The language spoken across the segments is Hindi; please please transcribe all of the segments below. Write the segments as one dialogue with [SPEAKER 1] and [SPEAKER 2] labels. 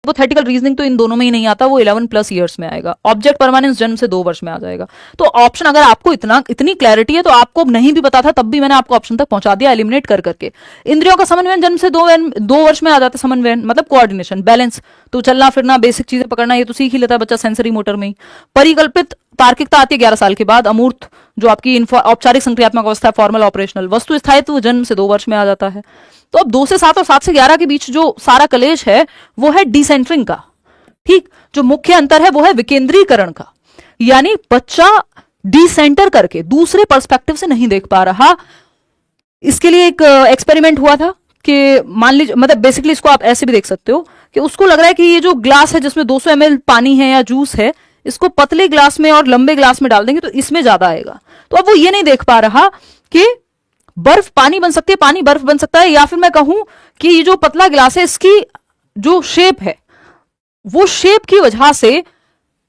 [SPEAKER 1] हाइपोथेटिकल रीजनिंग तो इन दोनों में ही नहीं आता, वो 11+ ईयर्स में आएगा। ऑब्जेक्ट परमानेंस जन्म से 2 वर्ष में आ जाएगा। तो ऑप्शन, अगर आपको इतनी क्लैरिटी है तो आपको नहीं भी पता था तब भी मैंने आपको ऑप्शन तक पहुंचा दिया एलिमिनेट कर करके। इंद्रियों का समन्वयन जन्म से 2 वर्ष में आ जाता है। समन्वयन मतलब कोऑर्डिनेशन, बैलेंस, तो चलना फिरना, बेसिक चीजें पकड़ना, ये तो सीख ही लेता है बच्चा सेंसरी मोटर में ही। परिकल्पित तार्किकता आती है 11 साल के बाद। अमूर्त जो आपकी औपचारिक संक्रियात्मक अवस्था है, फॉर्मल ऑपरेशनल। वस्तु स्थायित्व जन्म से 2 वर्ष में आ जाता है। तो अब 2 से 7 और 7 से 11 के बीच जो सारा कलेश है वो है डिसेंटरिंग का। ठीक, जो मुख्य अंतर है वो है विकेंद्रीकरण का, यानी बच्चा डिसेंटर करके दूसरे पर्सपेक्टिव से नहीं देख पा रहा। इसके लिए एक एक्सपेरिमेंट हुआ था कि मान लीजिए, मतलब बेसिकली इसको आप ऐसे भी देख सकते हो कि उसको लग रहा है कि ये जो ग्लास है जिसमें 200 ml पानी है या जूस है, इसको पतले ग्लास में और लंबे ग्लास में डाल देंगे तो इसमें ज्यादा आएगा। तो अब वो ये नहीं देख पा रहा कि बर्फ पानी बन सकती है, पानी बर्फ बन सकता है, या फिर मैं कहूं कि ये जो पतला ग्लास है इसकी जो शेप है वो शेप की वजह से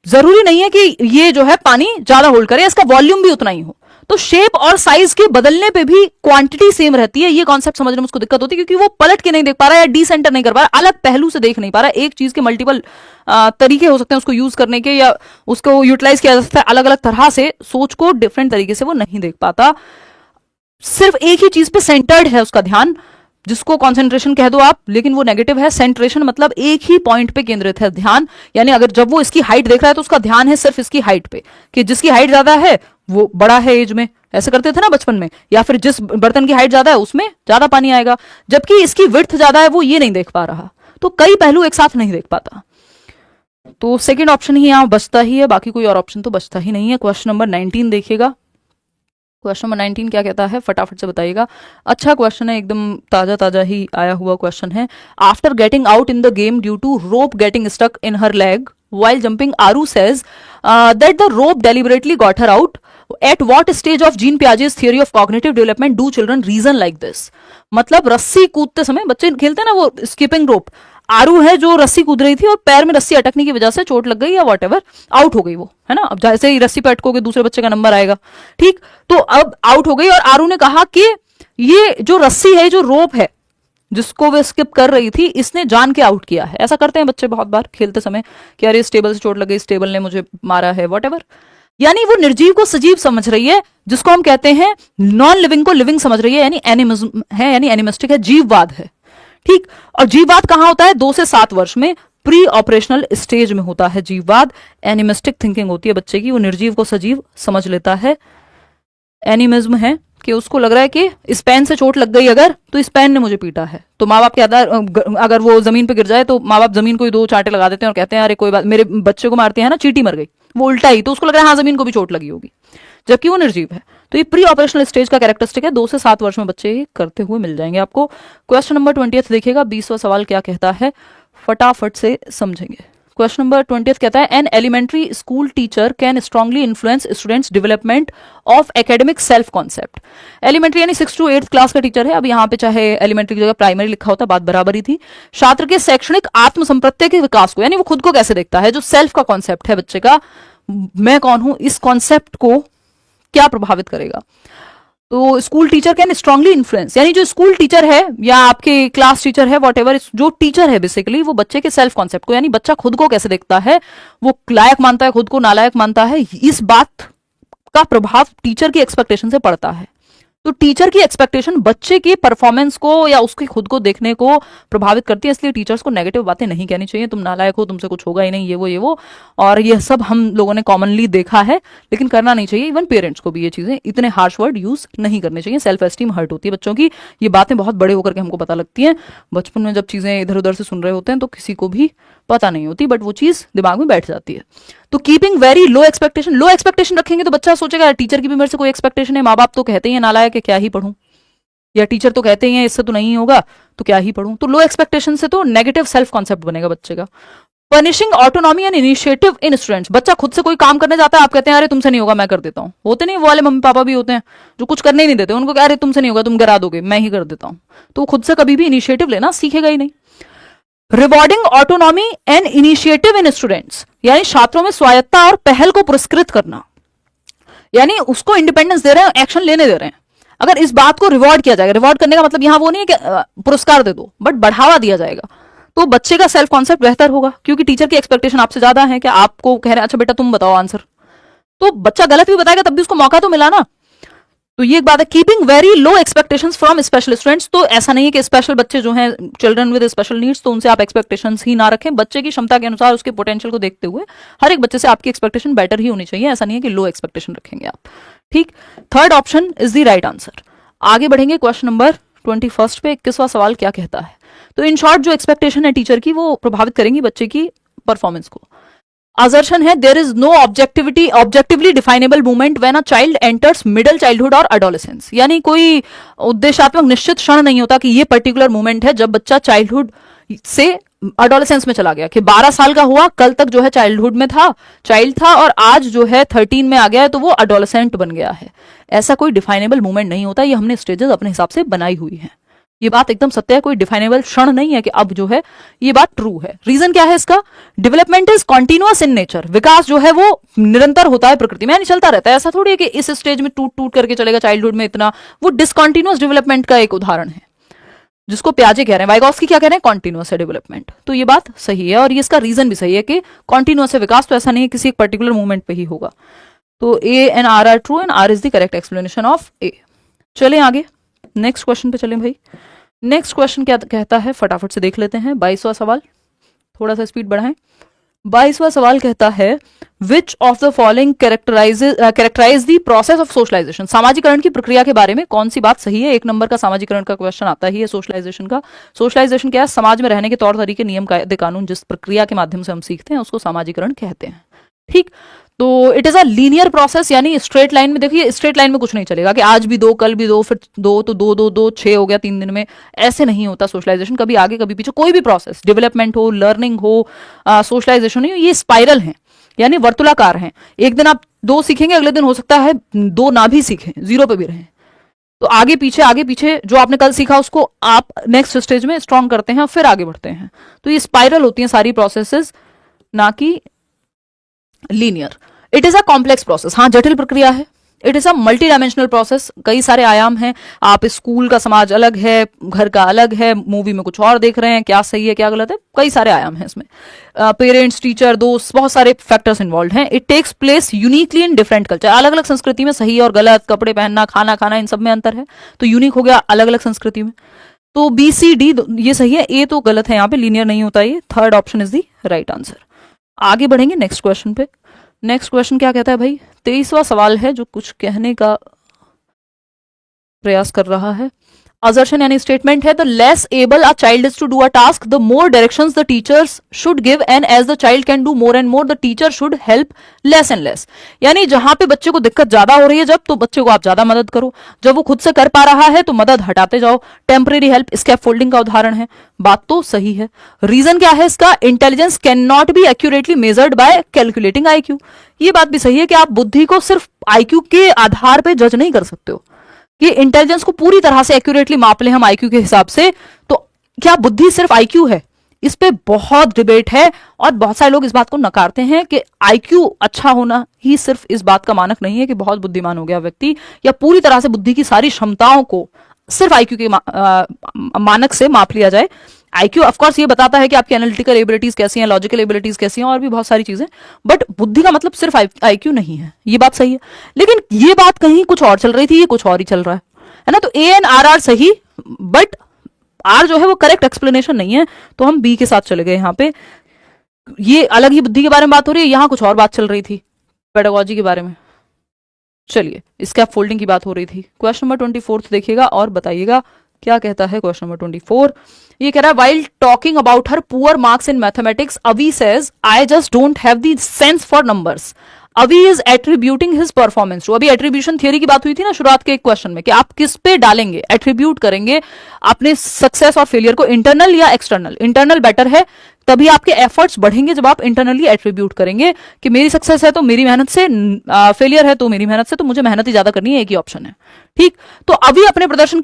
[SPEAKER 1] जरूरी नहीं है कि ये जो है पानी ज्यादा होल्ड करे, इसका वॉल्यूम भी उतना ही हो। तो शेप और साइज के बदलने पे भी क्वांटिटी सेम रहती है। ये कॉन्सेप्ट समझने में उसको दिक्कत होती है क्योंकि वो पलट के नहीं देख पा रहा है या डिसेंटर नहीं कर पा रहा, अलग पहलू से देख नहीं पा रहा है। एक चीज के मल्टीपल तरीके हो सकते हैं उसको यूज करने के, या उसको यूटिलाइज किया जा सकता है अलग अलग तरह से। सोच को डिफरेंट तरीके से वो नहीं देख पाता, सिर्फ एक ही चीज पे सेंटर्ड है उसका ध्यान, जिसको कंसंट्रेशन कह दो आप, लेकिन वो नेगेटिव है। सेंट्रेशन मतलब एक ही पॉइंट पे केंद्रित है ध्यान, यानी अगर जब वो इसकी हाइट देख रहा है तो उसका ध्यान है सिर्फ इसकी हाइट पे, कि जिसकी हाइट ज्यादा है वो बड़ा है एज में, ऐसे करते थे ना बचपन में, या फिर जिस बर्तन की हाइट ज्यादा है उसमें ज्यादा पानी आएगा, जबकि इसकी विड्थ ज्यादा है वो ये नहीं देख पा रहा। तो कई पहलू एक साथ नहीं देख पाता। तो सेकेंड ऑप्शन ही यहां बचता ही है, बाकी कोई और ऑप्शन तो बचता ही नहीं है। क्वेश्चन नंबर 19 देखिएगा। क्वेश्चन नंबर 19 क्या कहता है, फटाफट से बताइएगा। अच्छा क्वेश्चन है, एकदम ताजा ताजा ही आया हुआ क्वेश्चन है। After getting out in the game due to rope getting stuck in her leg while jumping, Aru says that the rope deliberately got her out. At what stage of Jean Piaget's theory of cognitive development do children reason like this? मतलब रस्सी कूदते समय बच्चे खेलते हैं ना वो स्कीपिंग रोप, आरू है जो रस्सी कूद रही थी और पैर में रस्सी अटकने की वजह से चोट लग गई या वॉटेवर, आउट हो गई वो, है ना। अब जैसे ही रस्सी पे अटकोगे दूसरे बच्चे का नंबर आएगा, ठीक। तो अब आउट हो गई और आरू ने कहा कि ये जो रस्सी है, जो रोप है जिसको वे स्किप कर रही थी, इसने जान के आउट किया है। ऐसा करते हैं बच्चे बहुत बार खेलते समय कि अरे इस टेबल से चोट लग गई, इस टेबल ने मुझे मारा है, वॉटेवर। यानी वो निर्जीव को सजीव समझ रही है, जिसको हम कहते हैं नॉन लिविंग को लिविंग समझ रही है, यानी एनिमिज्म है, यानी एनिमिस्टिक है, जीववाद है, ठीक। और जीववाद कहां होता है? 2 से 7 वर्ष में प्री ऑपरेशनल स्टेज में होता है जीववाद। एनिमिस्टिक थिंकिंग होती है बच्चे की, वो निर्जीव को सजीव समझ लेता है। एनिमिज्म है कि उसको लग रहा है कि इस पेन से चोट लग गई अगर, तो इस पेन ने मुझे पीटा है। तो माँ बाप के आधार, अगर वो जमीन पे गिर जाए तो माँ बाप जमीन को ही 2 चांटे लगा देते हैं और कहते हैं अरे कोई बात, मेरे बच्चे को मारते हैं ना, चींटी मर गई, वो उल्टा ही, तो उसको लग रहा है हाँ जमीन को भी चोट लगी होगी, जबकि वो निर्जीव है। तो ये प्री ऑपरेशनल स्टेज का कैरेक्टरिस्टिक है। 2 से 7 वर्ष में बच्चे करते हुए मिल जाएंगे आपको। क्वेश्चन नंबर 20 देखिएगा, 20वां सवाल क्या कहता है, फटाफट से समझेंगे। क्वेश्चन नंबर 20 कहता है, an elementary school teacher can strongly influence students development of academic self concept. Elementary यानी 6 to 8 क्लास का टीचर है। अब यहाँ पे चाहे एलिमेंट्री की जगह प्राइमरी लिखा होता, बात बराबर ही थी। छात्र के शैक्षणिक आत्मसंप्रत्यय के विकास को, यानी वो खुद को कैसे देखता है, जो सेल्फ का कॉन्सेप्ट है बच्चे का, मैं कौन हूं, इस कॉन्सेप्ट को क्या प्रभावित करेगा। तो school teacher can strongly influence, यानी जो स्कूल टीचर है या आपके क्लास टीचर है, वॉटेवर, जो टीचर है बेसिकली, वो बच्चे के सेल्फ कॉन्सेप्ट को, यानी बच्चा खुद को कैसे देखता है, वो लायक मानता है खुद को, नालायक मानता है, इस बात का प्रभाव टीचर की एक्सपेक्टेशन से पड़ता है। तो टीचर की एक्सपेक्टेशन बच्चे की परफॉर्मेंस को या उसके खुद को देखने को प्रभावित करती है। इसलिए टीचर्स को नेगेटिव बातें नहीं कहनी चाहिए, तुम नालायक हो, तुमसे कुछ होगा ही नहीं, ये वो, और ये सब हम लोगों ने कॉमनली देखा है, लेकिन करना नहीं चाहिए। इवन पेरेंट्स को भी ये चीजें, इतने हार्श वर्ड यूज नहीं करने चाहिए। सेल्फ एस्टीम हर्ट होती है बच्चों की, ये बातें बहुत बड़े होकर के हमको पता लगती हैं। बचपन में जब चीजें इधर उधर से सुन रहे होते हैं तो किसी को भी पता नहीं होती, बट वो चीज दिमाग में बैठ जाती है। तो कीपिंग वेरी लो एक्सपेक्टेशन, लो एक्सपेक्टेशन रखेंगे तो बच्चा सोचेगा टीचर की भी मेरे से कोई एक्सपेक्टेशन है, माँ बाप तो कहते हैं नालायक है क्या ही पढ़ूं, या टीचर तो कहते हैं इससे तो नहीं होगा तो क्या ही पढ़ूं। तो लो एक्सपेक्टेशन से तो नेगेटिव सेल्फ कॉन्सेप्ट बनेगा बच्चे का। Punishing autonomy and initiative in students, बच्चा खुद से कोई काम करने जाता है, आप कहते हैं अरे तुमसे नहीं होगा मैं कर देता हूँ। होते नहीं वो वाले मम्मी पापा भी होते हैं जो कुछ करने ही नहीं देते, उनको क्या अरे तुमसे नहीं होगा, तुम गिरा दोगे, मैं ही कर देता हूँ। तो खुद से कभी भी इनिशिएटिव लेना सीखेगा ही नहीं। Rewarding autonomy and initiative in students, यानी छात्रों में स्वायत्ता और पहल को पुरस्कृत करना, यानी उसको इंडिपेंडेंस दे रहे हैं, एक्शन लेने दे रहे हैं। अगर इस बात को रिवॉर्ड किया जाएगा, रिवॉर्ड करने का मतलब यहां वो नहीं है कि पुरस्कार दे दो, बट बढ़ावा दिया जाएगा, तो बच्चे का सेल्फ कॉन्सेप्ट बेहतर होगा, क्योंकि टीचर की एक्सपेक्टेशन आपसे ज्यादा है कि आपको कह रहे हैं अच्छा बेटा तुम बताओ आंसर, तो बच्चा गलत भी बताएगा तब भी उसको मौका तो मिला ना। तो ये एक बात है। Keeping very low expectations from special students, तो ऐसा नहीं है कि स्पेशल बच्चे जो हैं चिल्ड्रन विद स्पेशल नीड्स तो उनसे आप एक्सपेक्टेशंस ही ना रखें, बच्चे की क्षमता के अनुसार उसके पोटेंशियल को देखते हुए हर एक बच्चे से आपकी एक्सपेक्टेशन बेटर ही होनी चाहिए, ऐसा नहीं है कि लो एक्सपेक्टेशन रखेंगे आप। ठीक, third option is the right answer. आगे बढ़ेंगे क्वेश्चन नंबर 21 पे। 21वां सवाल क्या कहता है, तो इन शॉर्ट जो एक्सपेक्टेशन है टीचर की वो प्रभावित करेंगी बच्चे की परफॉर्मेंस को। असर्शन है there is no objectively definable movement when a child enters middle childhood और एडोलेसेंस, यानी कोई उद्देश्यात्मक निश्चित क्षण नहीं होता कि ये पर्टिकुलर मूवमेंट है जब बच्चा चाइल्डहुड से एडोलेसेंस में चला गया, कि 12 साल का हुआ, कल तक जो है चाइल्डहुड में था, चाइल्ड था, और आज जो है 13 में आ गया है तो वो एडोलेसेंट बन गया है। ऐसा कोई डिफाइनेबल मूवमेंट नहीं होता, ये हमने स्टेजेस अपने हिसाब से बनाई हुई है। ये बात एकदम सत्य है, कोई डिफाइनेबल क्षण नहीं है कि अब जो है, ये बात ट्रू है। रीजन क्या है इसका, development is continuous in nature, विकास जो है वो निरंतर होता है प्रकृति में, यानी चलता रहता है। ऐसा थोड़ी है कि इस स्टेज में टूट टूट करके चलेगा चाइल्डहुड में इतना, वो डिसकॉन्टिन्यूअस डेवलपमेंट का एक उदाहरण है, जिसको प्याजे कह रहे हैं। वाइगॉस्की क्या कह रहे हैं, कॉन्टिन्यूअस है डेवलपमेंट। तो ये बात सही है, और ये इसका रीजन भी सही है कि कॉन्टिन्यूअस है विकास, तो ऐसा नहीं है किसी एक पर्टिकुलर मूवमेंट पे ही होगा। तो A and R are true and R is the correct explanation of A. चलें आगे, नेक्स्ट क्वेश्चन पे चलें भाई। नेक्स्ट क्वेश्चन क्या कहता है, फटाफट से देख लेते हैं। 22वां सवाल, थोड़ा सा स्पीड बढ़ाएं। 22वां सवाल कहता है which of the following characterise the process of socialisation, सामाजिकरण की प्रक्रिया के बारे में कौन सी बात सही है। 1 नंबर का सामाजिकरण का क्वेश्चन आता ही है सोशलाइजेशन का। सोशलाइजेशन क्या है, समाज में रहने के तौर तरीके, नियम कायदे कानून, जिस प्रक्रिया के माध्यम से हम सीखते हैं उसको सामाजिकरण कहते हैं। ठीक, तो it is a linear process, यानी स्ट्रेट लाइन में, देखिए स्ट्रेट लाइन में कुछ नहीं चलेगा कि आज भी 2 कल भी 2 फिर 2 तो 2 2 2 6 हो गया 3 दिन में, ऐसे नहीं होता सोशलाइजेशन। कभी आगे कभी पीछे, कोई भी प्रोसेस, डेवलपमेंट हो, लर्निंग हो, सोशलाइजेशन हो, ये स्पाइरल है, यानी वर्तुलाकार है। एक दिन आप 2 सीखेंगे, अगले दिन हो सकता है 2 ना भी सीखें, 0 पे भी रहें। तो आगे पीछे जो आपने कल सीखा उसको आप नेक्स्ट स्टेज में स्ट्रॉन्ग करते हैं, फिर आगे बढ़ते हैं। तो ये स्पाइरल होती हैं सारी प्रोसेसेस, ना कि linear. It is a complex process, हाँ जटिल प्रक्रिया है। It is a multi dimensional process, कई सारे आयाम हैं। आप स्कूल का समाज अलग है, घर का अलग है, मूवी में कुछ और देख रहे हैं, क्या सही है क्या गलत है, कई सारे आयाम हैं इसमें। पेरेंट्स, टीचर, दोस्त, बहुत सारे फैक्टर्स इन्वॉल्व हैं। It takes place uniquely in different culture, अलग अलग संस्कृति में सही और गलत, कपड़े पहनना, खाना खाना, इन सब में अंतर है, तो यूनिक हो गया अलग अलग संस्कृति में। तो बी सी डी ये सही है, ए तो गलत है, यहाँ पे लीनियर नहीं होता ये। Third option is the right answer. आगे बढ़ेंगे नेक्स्ट क्वेश्चन पे। नेक्स्ट क्वेश्चन क्या कहता है भाई, 23वां सवाल है जो कुछ कहने का प्रयास कर रहा है। असर्शन यानी स्टेटमेंट है, the less able a child is to do a task the more directions the teachers should give, and as the child can do more and more the teacher should help less and less. यानी जहां पे बच्चे को दिक्कत ज्यादा हो रही है जब, तो बच्चे को आप ज्यादा मदद करो, जब वो खुद से कर पा रहा है तो मदद हटाते जाओ। टेम्परेरी हेल्प स्कैफोल्डिंग का उदाहरण है। बात तो सही है। रीजन क्या है इसका, intelligence can not be accurately measured by calculating IQ. ये बात भी सही है कि आप बुद्धि को सिर्फ आईक्यू के आधार पर जज नहीं कर सकते हो कि इंटेलिजेंस को पूरी तरह से एक्यूरेटली माप ले हम आईक्यू के हिसाब से। तो क्या बुद्धि सिर्फ आईक्यू है, इस पे बहुत डिबेट है, और बहुत सारे लोग इस बात को नकारते हैं कि आईक्यू अच्छा होना ही सिर्फ इस बात का मानक नहीं है कि बहुत बुद्धिमान हो गया व्यक्ति, या पूरी तरह से बुद्धि की सारी क्षमताओं को सिर्फ आईक्यू के मानक से माप लिया जाए। आईक्यू ऑफकोर्स ये बताता है कि आपकी एनालिटिकल एबिलिटीज कैसी हैं, लॉजिकल एबिलिटीज कैसी हैं, और भी बहुत सारी चीजें, बट बुद्धि का मतलब सिर्फ आईक्यू नहीं है, ये बात सही है। लेकिन ये बात कहीं कुछ और चल रही थी, ये कुछ और ही चल रहा है ना। तो ए एंड आर आर सही, बट आर जो है वो करेक्ट एक्सप्लेनेशन नहीं है, तो हम बी के साथ चले गए। यहाँ पे ये अलग ही बुद्धि के बारे में बात हो रही है, यहां कुछ और बात चल रही थी पेडागोजी के बारे में। चलिए, स्कैफोल्डिंग की बात हो रही थी। क्वेश्चन नंबर 24 देखिएगा और बताइएगा क्या कहता है क्वेश्चन नंबर 24। ये कह रहा है, while talking about her poor marks in mathematics Avi says I just don't have the sense for numbers. Avi is attributing his performance to, अभी एट्रीब्यूशन थियरी की बात हुई थी ना शुरुआत के एक क्वेश्चन में, कि आप किस पे डालेंगे, एट्रीब्यूट करेंगे अपने सक्सेस और फेलियर को, इंटरनल या एक्सटर्नल। इंटरनल बेटर है, तभी आपके एफर्ट्स बढ़ेंगे जब आप इंटरनली एट्रीब्यूट करेंगे कि मेरी सक्सेस है तो मेरी मेहनत से, फेलियर है तो मेरी मेहनत से, तो मुझे मेहनत ही ज्यादा करनी है, एक ही ऑप्शन है। ठीक, तो अभी अपने प्रदर्शन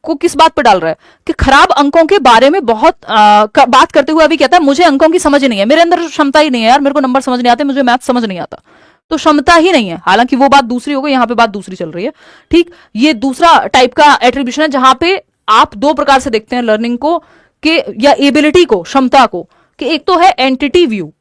[SPEAKER 1] को किस बात पर डाल रहा है कि खराब अंकों के बारे में बहुत बात करते हुए अभी कहता है मुझे अंकों की समझ नहीं है, मेरे अंदर क्षमता ही नहीं है यार, मेरे को नंबर समझ नहीं आते, मुझे मैथ समझ नहीं आता, तो क्षमता ही नहीं है। हालांकि वो बात दूसरी हो गई, यहां पे बात दूसरी चल रही है। ठीक, ये दूसरा टाइप का एट्रीब्यूशन है जहां पे आप 2 प्रकार से देखते हैं लर्निंग को, कि या एबिलिटी को, क्षमता को, कि एक तो है एंटिटी व्यू,